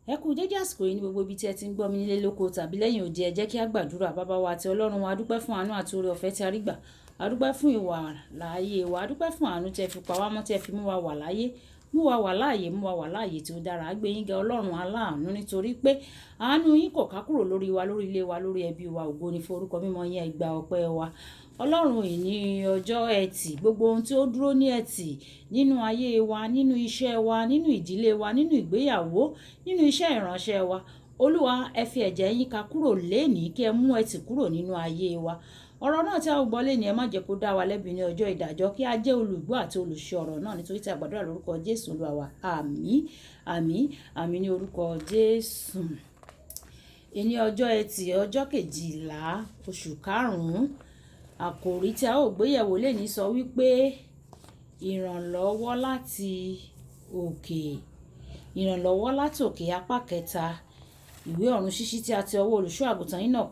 Ẹ kú dédé àsìkò yìí ní gbogbo ibi tí ẹ ti ń gbọ́ mi nílé lóko tàbí lẹ́yìn odi. Ẹ jẹ́ kí a gbàdúrà. Bàbá wa àti Ọlọ́run wa, a dúpẹ́ fún àánú àti oore ọ̀fẹ́ tí a rí gbà. A dúpẹ́ fún ìwà láàyè wa. A dúpẹ́ fún àánú tí ẹ fi pa wá mọ́, tí ẹ fi mú wa wà láyé, mú wa wà láàyè, mú wa wà láàyè tí ó dára. A gbé yín ga Ọlọ́run aláàánú nítorí pé àánú yín kò ká kúrò lórí wa, lórí ilé wa, lórí ẹbí wa. Ògo ni fún orúkọ mímọ́ yín. Ẹ gba ọpẹ́ wa. Ọlọ́run yìí ní ọjọ́ ẹtì, gbogbo ohun tí ó dúró ní ẹtì nínú ayé wa, nínú iṣẹ́ wa, nínú ìdílé wa, nínú ìgbéyàwó, nínú iṣẹ́ ìránṣẹ́ wa. Olúwa, ẹ fi ẹ̀jẹ̀ yín ká kúrò lénìí, kí ẹ mú ẹtì kúrò nínú ayé wa. Ọ̀rọ̀ náà tí a ó gbọ́ lénìí, ẹ má jẹ́ kó dá wa lẹ́bi ní ọjọ́ ìdájọ́, kí a jẹ́ olùgbọ́ àti olùṣe ọ̀rọ̀ náà, nítorí tí a gbàdúrà lórúkọ Jésù Olúwa wa. Àmín, àmín, àmín ní orúkọ Jésù. Èní ọjọ́ ẹtì, ọjọ́ kejìlá, oṣù karùn-ún. Àkòrí tí a ó gbéyẹ̀wò lénìí sọ wípé ìrànlọ́wọ́ láti òkè. Ìrànlọ́wọ́ láti òkè, apá kẹta. Ìwé ọ̀run ṣíṣí tí a ti ọwọ́ olùṣọ́ àgùntàn Enoch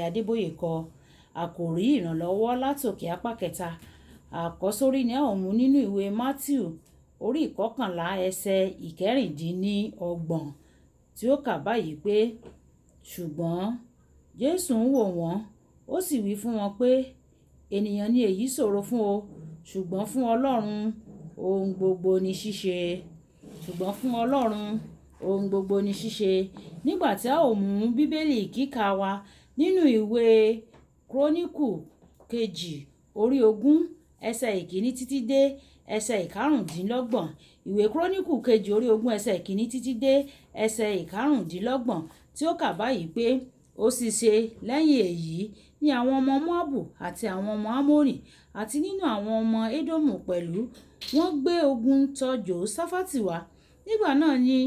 Adeboye kọ. Àkòrí ìrànlọ́wọ́ láti òkè, apá kẹta. Àkọ́sórí ni a ó mú nínú ìwé Matthew orí ìkọkànlá ẹsẹ̀ ìkẹrìndínlọ́gbọ̀n, tí ó kà báyìí pé, ṣùgbọ́n Jésù ń wò wọ́n, ó sì wí fún wọn pé, ènìyàn ni èyí ṣòro fún o, ṣùgbọ́n fún Ọlọ́run ohun gbogbo ni ṣíṣe. Ṣùgbọ́n fún Ọlọ́run ohun gbogbo ni ṣíṣe. Nígbà tí a ó mú Bíbélì kíkà wa nínú ìwé Kíróníkù kejì orí 20 ẹsẹ̀ ìkíní títí dé ẹsẹ̀ ìkarùndínlọ́gbọ̀n. Ìwé Kíróníkù kejì orí 20 ẹsẹ̀ ìkíní títí dé ẹsẹ̀ ìkarùndínlọ́gbọ̀n, tí ó kà báyìí pé, ó sì ṣe lẹ́yìn èyí ni àwọn ọmọ Móábù àti àwọn ọmọ Ámórì àti nínú àwọn ọmọ Édómù pẹ̀lú, wọ́n gbé ogun tọ̀ Jósáfátì wá. Nígbà náà ni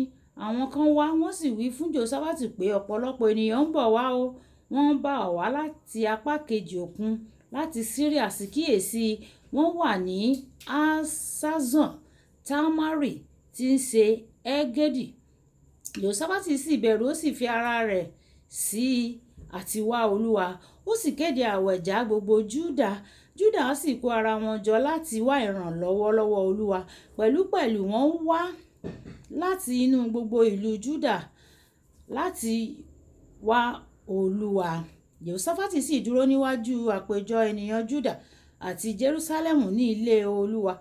àwọn kan wá, wọ́n sì wí fún Jósáfátì pé, ọ̀pọ̀lọpọ̀ ènìyàn ń bọ̀ wá o. Wọ́n bá wá láti apá kejì òkun, láti Síríà. Sì kíyèsí, wọ́n wà ní Asazon Tamari tí ń ṣe Ẹ́gẹ́dì. Jósáfátì sì bẹ̀rù, ó sì fi ara rẹ̀ sí àti wá Olúwa. Ó sì kéde àwẹ̀já gbogbo Júdà. Júdà sì kó ara wọn jọ láti wá ìrànlọ́wọ́ lọ́wọ́ Olúwa. Pẹ̀lúpẹ̀lú wọ́n wá láti inú gbogbo ìlú Júdà láti wá Olúwa. Jósáfátì sì dúró níwájú àpéjọ ènìyàn Júdà àti Jerúsálẹ́mù ní ilé Olúwa,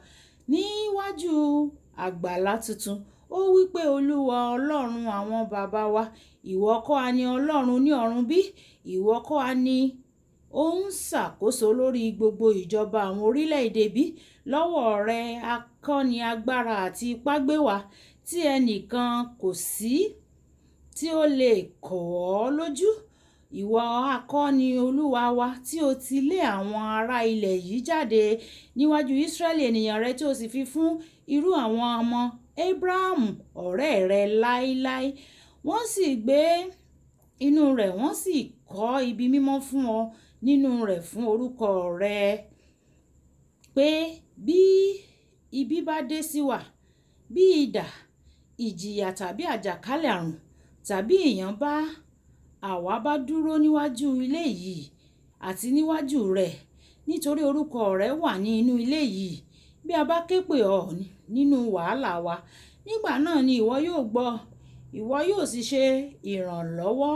níwájú àgbàlá tuntun. Ó wí pé, Olúwa Ọlọ́run àwọn bàbá wa, ìwọ kọ́ ha ni Ọlọ́run ní ọ̀run bí? Ìwọ kọ́ ha ni ó ń ṣàkóso lórí gbogbo ìjọba àwọn orílẹ̀-èdè bí? Lọ́wọ́ rẹ akọ́ ni agbára àti ipá gbé wá, tí ẹnìkan kò sí tí ó lè kọ̀ ọ́ lójú. Ìwọ akọ́ ni Olúwa wa, tí o ti lé àwọn ará ilẹ̀ yìí jáde níwájú Ísírẹ́lì ènìyàn rẹ, tí o sì fi fún irú àwọn ọmọ Ábúráhámù ọ̀rẹ́ rẹ láéláé. Wọ́n sì gbé inú rẹ̀, wọ́n sì kọ́ ibi mímọ́ fún ọ nínú rẹ̀, fún orúkọ rẹ, pé bí ibi bá dé sí wa, bí idà, ìjìyà tàbí àjàkálẹ̀ àrùn tàbí ìyàn bá àwa bá dúró níwájú ilé yìí àti níwájú rẹ̀, nítorí orúkọ rẹ wà ní inú ilé yìí. Bí a bá ké pè ọ́ nínú wàhálà wa, nígbà náà ni ìwọ yóò gbọ́, ìwọ yóò sì ṣe ìrànlọ́wọ́.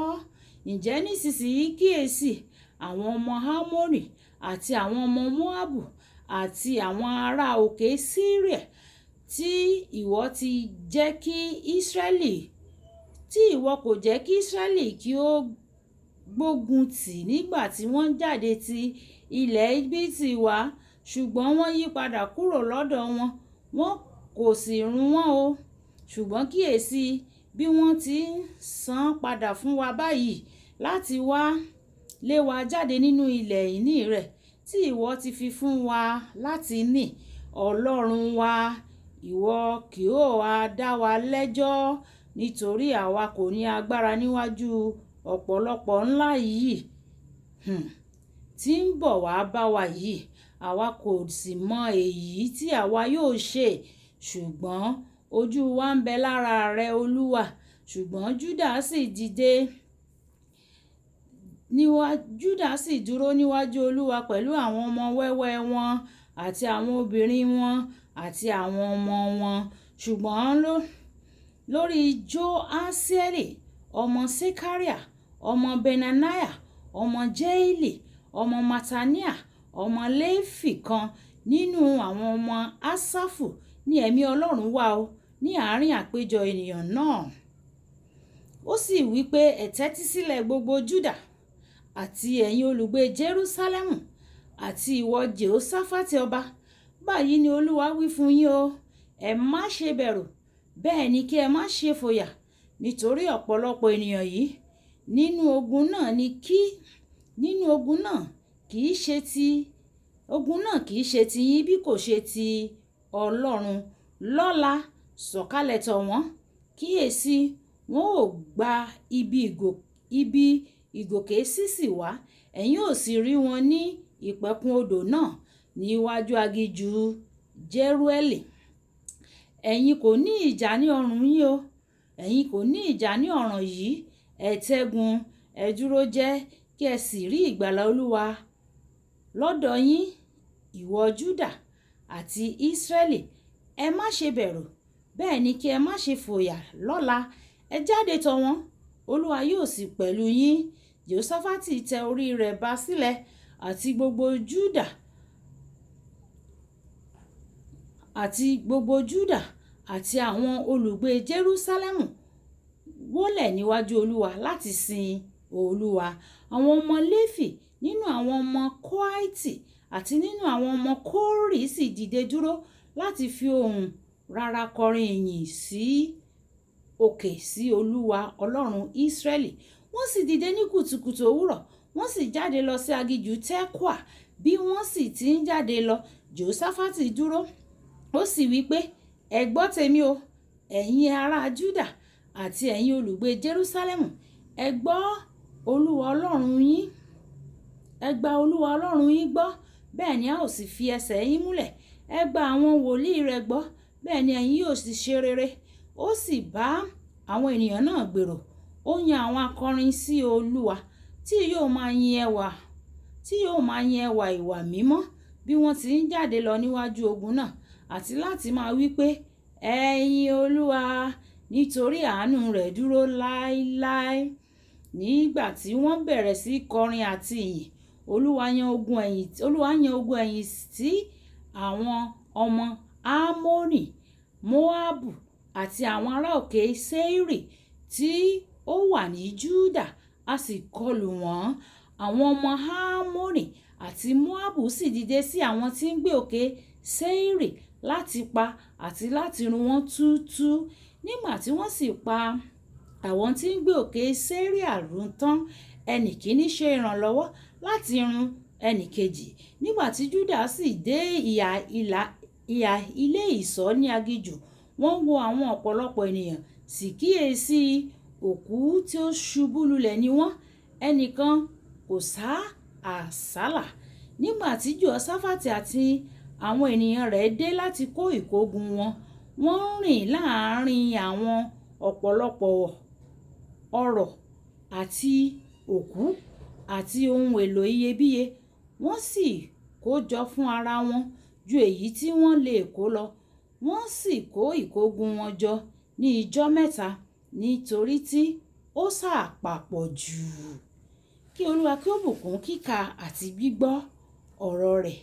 Ǹjẹ́ nísinsìnyí kíyèsí, àwọn ọmọ Ámórì àti àwọn ọmọ Móábù àti àwọn ará òkè Síríà tí ìwọ ti jẹ́ kí Ísírẹ́lì, tí ìwọ kò jẹ́ kí Ísírẹ́lì kí ó gbógun tì nígbà tí wọ́n jáde ti ilẹ̀ Íjíbítì wá, ṣùgbọ́n wọ́n yí padà kúrò lọ́dọ̀ wọn, wọn kò sì run wọ́n o. Ṣùgbọ́n kíyèsí, bí wọ́n ti ń san padà fún wa báyìí láti wá lé wa jáde nínú ilẹ̀ ìní rẹ̀ tí ìwọ ti fi fún wa láti ní. Ọlọ́run wa, ìwọ kì ó ha dá wa lẹ́jọ́, nítorí àwa kò ní agbára níwájú ọ̀pọ̀lọpọ̀ ńlá yìí tí ń bọ̀ wá bá wa yìí. Àwa kò sì mọ èyí tí àwa yóò ṣe, ṣùgbọ́n ojú wa ń bẹ lára rẹ, Olúwa. Ṣùgbọ́n Júdà sì dúró níwájú Olúwa pẹ̀lú àwọn ọmọ wẹ́wẹ́ wọn àti àwọn obìnrin wọn àti àwọn ọmọ wọn. Ṣùgbọ́n lórí Joasieli ọmọ Sekaria ọmọ Benaniah ọmọ Jeili ọmọ Matania ọmọ Léfì kan nínú àwọn ọmọ Asafu ní ẹ̀mí Ọlọ́run wà ó ní àárín àpéjọ ènìyàn náà. Ó sì wí pé ẹ tẹ́tí sílẹ̀ gbogbo Júdà àti ẹ̀yin olùgbé Jerúsálẹ́mù àti ìwọ Jèhóṣáfátì ọba. Báyìí ni Olúwa wí fún yín o, ẹ má ṣe bẹ̀rù, bẹ́ẹ̀ ni kí ẹ má ṣe fòyà nítorí ọ̀pọ̀lọpọ̀ ènìyàn yìí. Nínú ogun náà kì í ṣe ti yín bí kò ṣe ti Ọlọ́run. Lọ́la sọ̀kalẹ̀ tọ̀ wọ́n, kíyèsí wọn ò gba ibi ìgòkè sísì wá, ẹ̀yin ò sì rí wọn ní ìpẹ̀kun odò náà níwájú aginjù Jerueli. Ẹ̀yin kò ní ìjà ní ọrùn yín o, ẹ̀yin kò ní ìjà ní ọ̀ràn yìí. Ẹ tẹ́gun, ẹ dúró jẹ́ kí ẹ sì rí ìgbàlà Olúwa lọ́dọ̀ yín, ìwọ Júdà àti Ísírẹ́lì. Ẹ má ṣe bẹ̀rù, bẹ́ẹ̀ ni kí ẹ má ṣe fòyà lọ́la. Ẹ jáde tọ̀ wọ́n, Olúwa yóò sì pẹ̀lú yín. Jèhóṣáfátì tẹ orí rẹ̀ ba sílẹ̀ àti gbogbo Júdà àti àwọn olùgbé Jerúsálẹ́mù wólẹ̀ níwájú Olúwa láti sin Olúwa. Àwọn ọmọ Léfì nínú àwọn ọmọ Kóháítì àti nínú àwọn ọmọ Kórì sì dìde dúró láti fi ohùn rara kọrin ìyìn sí òkè sí Olúwa Ọlọ́run Ísírẹ́lì. Wọ́n sì dìde ní kùtùkùtù òwúrọ̀, wọ́n sì jáde lọ sí aginjù Tekoa. Bí wọ́n sì ti ń jáde lọ, Jèhóṣáfátì dúró, ó sì wí pé, ẹ gbọ́ tèmi o, ẹ̀yin ará Júdà àti ẹ̀yin olùgbé Jerúsálẹ́mù. Ẹ gbọ́ Olúwa Ọlọ́run yín, ẹ gba Olúwa Ọlọ́run yín gbọ́, bẹ́ẹ̀ ni a ó sì fi ẹsẹ̀ yín múlẹ̀. Ẹ gba àwọn wòlíì rẹ̀ gbọ́, bẹ́ẹ̀ ni ẹ̀yin yóò sì ṣe rere. Ó sì bá àwọn ènìyàn náà gbèrò. Ó yan àwọn akọrin sí Olúwa tí yóò máa yin ẹwà ìwà mímọ́ bí wọ́n ti ń jáde lọ níwájú ogun náà, àti láti máa wí pé, ẹ yin Olúwa nítorí àánú rẹ̀ dúró láéláé. Nígbà tí wọ́n bẹ̀rẹ̀ sí kọrin àti ìyìn, Olúwa yan ogun ẹ̀yìn sí àwọn ọmọ Ámónì, Móábù àti àwọn ará òkè Séírì tí ó wà ní Júdà, a sì kọlù wọ́n. Àwọn ọmọ Ámónì àti Móábù sì dìde sí àwọn tí ń gbé òkè Séírì láti pa àti láti run wọ́n túútúú. Nígbà tí wọ́n sì pa àwọn tí ń gbé òkè Séírì run tán, ẹnì kíní ṣe ìrànlọ́wọ́ láti run ẹnì kejì. Nígbà tí Júdà sì dé ìhà ilé ìṣọ́ ní aginjù, wọ́n wo àwọn ọ̀pọ̀lọpọ̀ ènìyàn, sì kíyèsí òkú tí ó ṣubú lulẹ̀ ni wọ́n, ẹnìkan kò sá àsálà. Nígbà tí Jèhóṣáfátì àti àwọn ènìyàn rẹ̀ dé láti kó ìkógun wọn, wọ́n rìn láàárín àwọn ọ̀pọ̀lọpọ̀ ọrọ̀ àti òkú àti ohun èlò iyebíye. Wọ́n sì kó jọ fún ara wọn ju èyí tí wọ́n lè kó lọ. Wọ́n sì kó ìkógun wọn jọ ní ijọ́ mẹ́ta nítorí tí ó sàpapọ̀ jù. Kí Olúwa kí ó bùkún kíkà àti gbígbọ́ ọ̀rọ̀ rẹ̀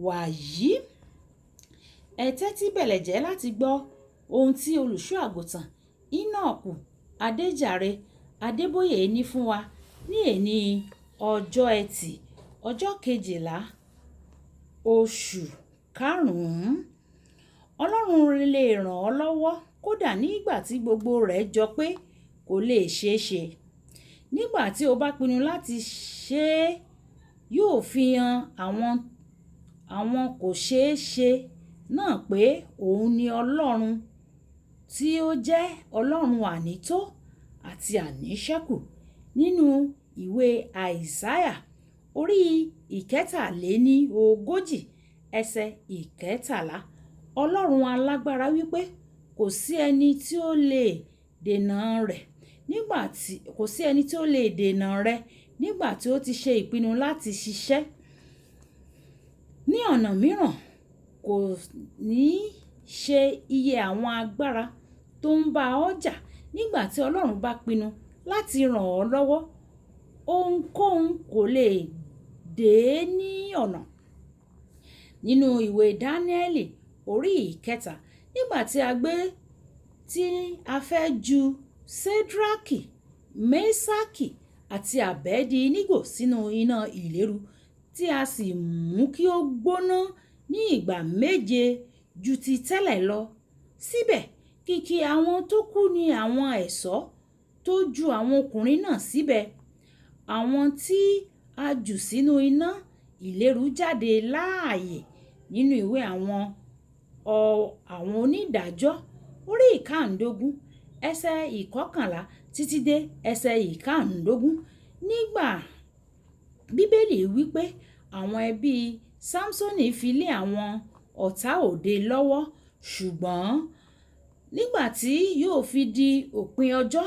wàyí. Ẹ tẹ́tí bẹ̀lẹ̀jẹ́ láti gbọ́ ohun tí olùṣọ́ àgùntàn Enoch Adéjàre Adébóyè ní fún wa ní èní ọjọ́ Ẹtì, ọjọ́ 12 oṣù karùn-ún. Ọlọ́run lè ràn ọ́ lọ́wọ́ kódà nígbà tí gbogbo rẹ̀ jọ pé kò lè ṣeé ṣe. Nígbà tí o bá pinnu láti ṣe é, yóò fi hàn àwọn kò ṣeé ṣe náà pé òun ni Ọlọ́run tí ó jẹ́ Ọlọ́run ànító àti àníṣẹ́kù. Nínú ìwé Àìsáyà orí 43 ẹsẹ̀ 13, Ọlọ́run alágbára wípé kò sí ẹni tí ó lè dènà rẹ̀ nígbà tí ó ti ṣe ìpinnu láti ṣiṣẹ́. Ní ọ̀nà mìíràn, kò ní ṣe iye àwọn agbára tó ń bá ọ jà. Nígbà tí Ọlọ́run bá pinnu láti ràn ọ́ lọ́wọ́, ohunkóhun kò lè dè é ní ọ̀nà. Nínú ìwé Dáníẹ́lì orí ìkẹta, nígbà tí a fẹ́ ju Sédrákì, Méṣákì àti Àbẹ́dínígò sínú iná ìléru, tí a sì mú kí ó gbóná ní ìgbà 7 ju ti tẹ́lẹ̀ lọ. Síbẹ̀, kìkì àwọn tó kú ni àwọn ẹ̀ṣọ́ tó ju àwọn ọkùnrin náà síbẹ̀. Àwọn tí a jù sínú iná ìléru jáde láàyè nínú ìwé àwọn onídàájọ́ orí ìkáǹdógún ẹsẹ̀ ìkọkànlá títí dé ẹsẹ̀ ìkáǹdógún. Nígbà Bíbélì wípé àwọn ẹbí Sámsónì fi lé àwọn ọ̀tá òde lọ́wọ́, ṣùgbọ́n nígbà tí yóò fi di òpin ọjọ́,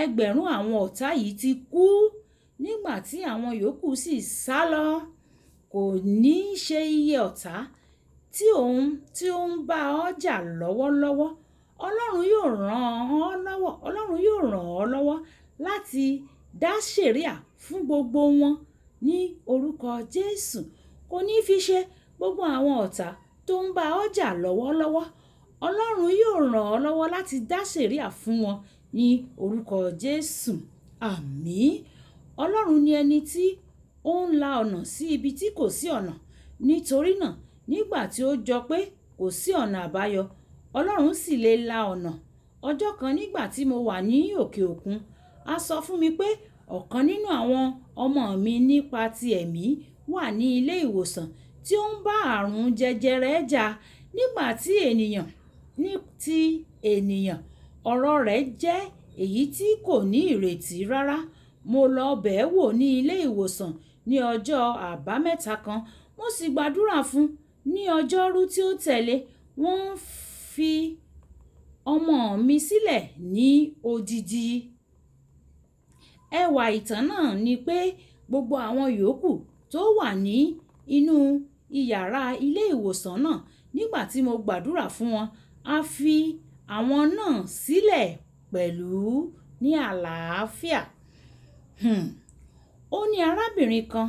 ẹgbẹ̀rún àwọn ọ̀tá yìí ti kú. Nígbà tí àwọn yòókù sì sálọ, kò ní ṣe iye ọ̀tá tí ó ń bá ọ jà lọ́wọ́lọ́wọ́. Ọlọ́run yóò ràn ọ́ lọ́wọ́ láti dá sẹ̀ríà fún gbogbo wọn ní orúkọ Jésù. Kò ní fi ṣe gbogbo àwọn ọ̀tá tó ń bá ọ jà lọ́wọ́lọ́wọ́. Ọlọ́run yóò ràn ọ́ lọ́wọ́ láti dá sẹ̀ríà fún wọn ní orúkọ Jésù. Àmín. Ọlọ́run ni ẹni tí ó ń la ọ̀nà sí ibi tí kò sí ọ̀nà. Nítorí náà, nígbà tí ó jọ pé kò sí ọ̀nà àbáyọ, Ọlọ́run sì lè la ọ̀nà. Ọjọ́ kan nígbà tí mo wà ní òkè òkun, a sọ fún mi pé ọ̀kan nínú àwọn ọmọ mi nípa ti ẹ̀mí wà ní ilé ìwòsàn tí ó ń bá àrùn jẹjẹrẹ jà. Nígbà tí ènìyàn ọ̀rọ̀ rẹ̀ jẹ́ èyí tí kò ní ìrètí rárá. Mo lọ bẹ̀ ẹ́ wò ní ilé ìwòsàn ní ọjọ́ àbámẹ́ta kan. Mo sì gbàdúrà fún un. Ní ọjọ́rú tí ó tẹ̀lé, wọ́n fi ọmọ mi sílẹ̀ ní odidi. Ẹwà ìtàn náà ni pé gbogbo àwọn yòókù tó wà ní inú ìyàrá ilé ìwòsàn náà, nígbà tí mo gbàdúrà fún wọn, a fi àwọn náà sílẹ̀ pẹ̀lú ní àlàáfíà. Ó ní arábìnrin kan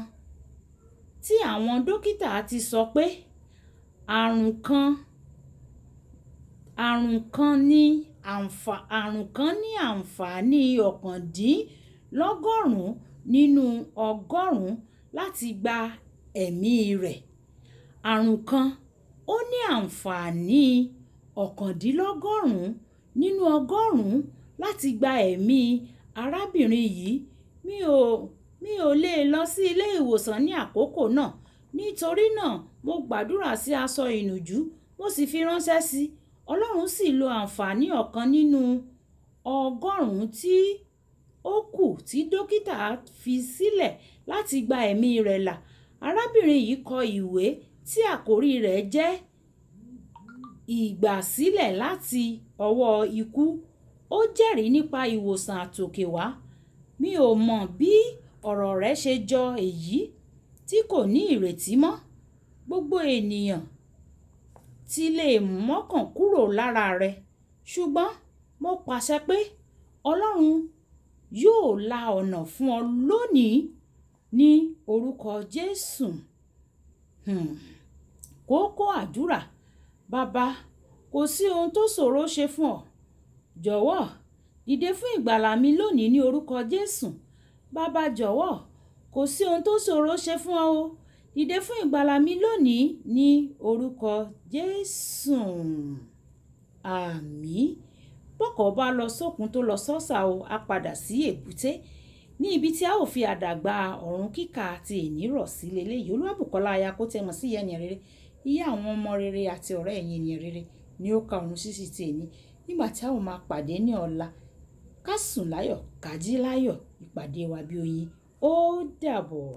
tí àwọn dókítà ti sọ pé àrùn kan ní àǹfààní 99 nínú 100 láti gba ẹ̀mí rẹ̀. Àrùn kan ó ní àǹfààní 99 nínú 100 láti gba ẹ̀mí arábìnrin yìí. Mi ò lè lọ sí ilé ìwòsàn ní àkókò náà. Nítorí náà, mo gbàdúrà sí aṣọ ìnùjú, mo sì fi ránṣẹ́ sí i. Ọlọ́run sì lo àǹfààní 1 nínú 100 tí ó kù tí dókítà fi sílẹ̀ láti gba ẹ̀mí rẹ̀ là. Arábìnrin yìí kọ ìwé tí àkórí rẹ̀ jẹ́ ìgbàsílẹ̀ láti ọwọ́ ikú. Ó jẹ́rìí nípa ìwòsàn àtòkèwá. Mi ò mọ̀ bí ọ̀rọ̀ rẹ̀ ṣe jọ èyí tí kò ní ìrètí mọ́. Gbogbo ènìyàn ti lè mọ́kàn kúrò lára rẹ̀, ṣùgbọ́n mo pàṣẹ pé Ọlọ́run yóò la ọ̀nà fún ọ lónìí ní orúkọ Jésù. Kókó àdúrà. Bàbá, kò sí ohun tó ṣòro ṣe fún ọ. Jọ̀wọ́ dìde fún ìgbàlà mi lónìí ní orúkọ Jésù. Bàbá jọ̀wọ́, kò sí ohun tó ṣòro ṣe fún ọ o. Dìde fún ìgbàlà mi lónìí ní orúkọ Jésù. Àmín. Bọ́kọ̀ bá lọ sókun tó lọ sọ́sà o, a padà sí èbúté. Ní ibi tí a ó fi àdàgbà ọ̀run kíkà àti ènìrọ̀ sí leléyìí. Olúwàbùkọ́lá aya kó tẹ́mọ̀ sí ìyá ènìyàn rere. Ìyá àwọn ọmọ rere àti ọ̀rẹ́ ẹ̀yin ènìyàn rere ni ó ka ọ̀run sísì ti èní. Nígbà tí a ó máa pàdé ní ọ̀la, ká sùn láyọ̀, ká jí láyọ̀. Ìpàdé wa bí oyin. Ó dàbọ̀.